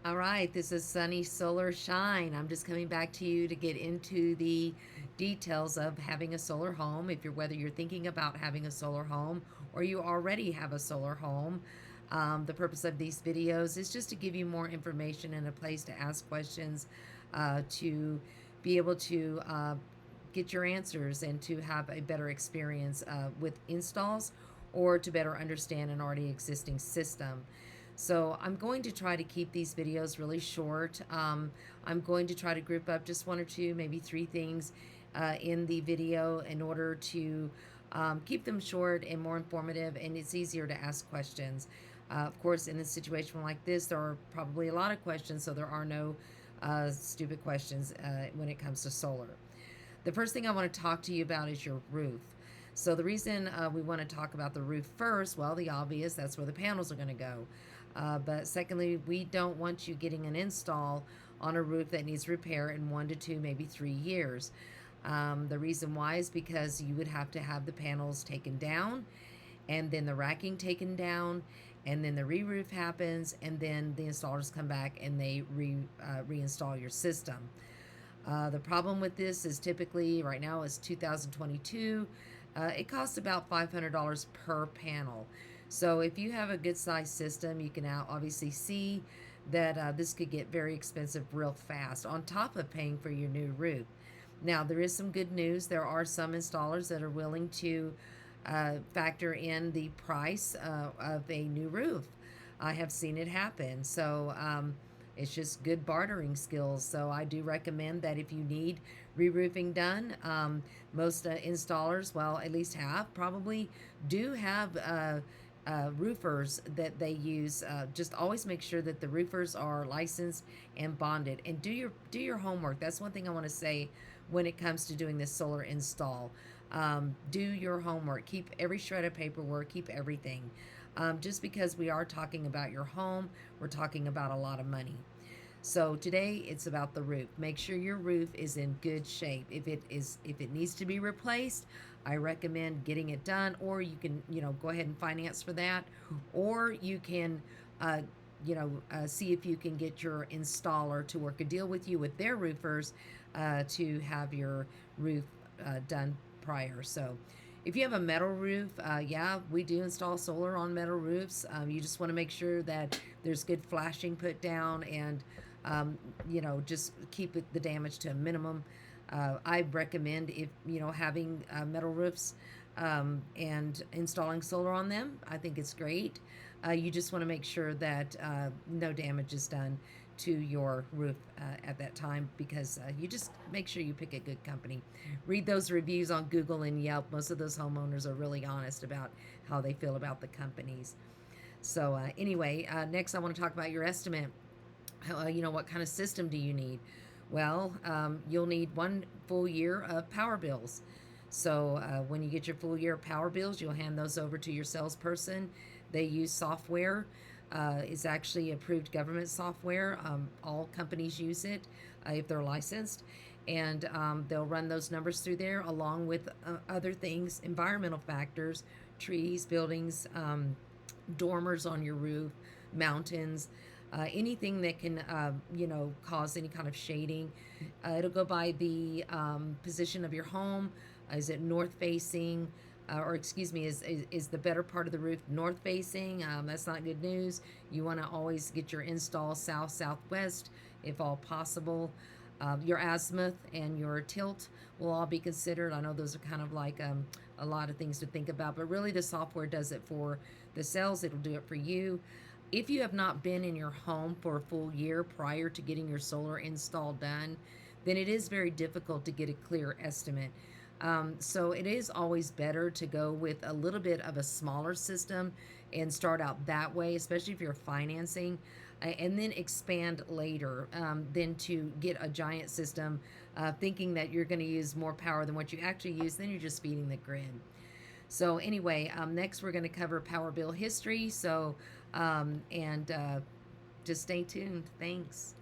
All right, this is Sunny Solar Shine. I'm just coming back to you to get into the details of having a solar home. If you're whether you're thinking about having a solar home or you already have a solar home, the purpose of these videos is just to give you more information and a place to ask questions, to be able to get your answers and to have a better experience with installs or to better understand an already existing system. So I'm going to try to keep these videos really short. I'm going to try to group up just one or two, maybe three things in the video in order to keep them short and more informative, and it's easier to ask questions. Of course, in a situation like this, there are probably a lot of questions, so there are no stupid questions when it comes to solar. The first thing I want to talk to you about is your roof. So the reason we want to talk about the roof first, well, the obvious, that's where the panels are going to go. But secondly, we don't want you getting an install on a roof that needs repair in 1 to 2, maybe 3 years. The reason why is because you would have to have the panels taken down and then the racking taken down, and then the re-roof happens, and then the installers come back and they reinstall your system. The problem with this is typically right now it's 2022. It costs about $500 per panel. So if you have a good sized system, you can now obviously see that this could get very expensive real fast on top of paying for your new roof. Now, there is some good news. There are some installers that are willing to factor in the price of a new roof. I have seen it happen. So it's just good bartering skills. So I do recommend that if you need re-roofing done, most installers, well, at least half probably do have roofers that they use. Just always make sure that the roofers are licensed and bonded, and do your homework. That's one thing I want to say when it comes to doing this solar install. Do your homework. Keep every shred of paperwork. Keep everything. Just because we are talking about your home, we're talking about a lot of money. So today it's about the roof. Make sure your roof is in good shape. If it needs to be replaced, I recommend getting it done, or you can go ahead and finance for that, or you can see if you can get your installer to work a deal with you with their roofers to have your roof done prior. So if you have a metal roof, yeah, we do install solar on metal roofs. You just want to make sure that there's good flashing put down, and just keep the damage to a minimum. I recommend if having metal roofs and installing solar on them. I think it's great. You just want to make sure that no damage is done to your roof at that time, because you just make sure you pick a good company. Read those reviews on Google and Yelp. Most of those homeowners are really honest about how they feel about the companies. So anyway, next I want to talk about your estimate. What kind of system do you need? Well, you'll need 1 full year of power bills. So when you get your full year of power bills, you'll hand those over to your salesperson. They use software. It's actually approved government software. All companies use it if they're licensed. And they'll run those numbers through there along with other things, environmental factors, trees, buildings, dormers on your roof, mountains, anything that can, cause any kind of shading. It'll go by the position of your home. Is it north facing? Or excuse me, is the better part of the roof north facing? That's not good news. You want to always get your install south southwest if all possible. Your azimuth and your tilt will all be considered. I know those are kind of like a lot of things to think about, but really the software does it for the sales. It'll do it for you. If you have not been in your home for a full year prior to getting your solar install done, then it is very difficult to get a clear estimate. So it is always better to go with a little bit of a smaller system and start out that way, especially if you're financing, and then expand later than to get a giant system thinking that you're going to use more power than what you actually use. Then you're just feeding the grid. So anyway, next we're going to cover power bill history. So and just stay tuned. Thanks.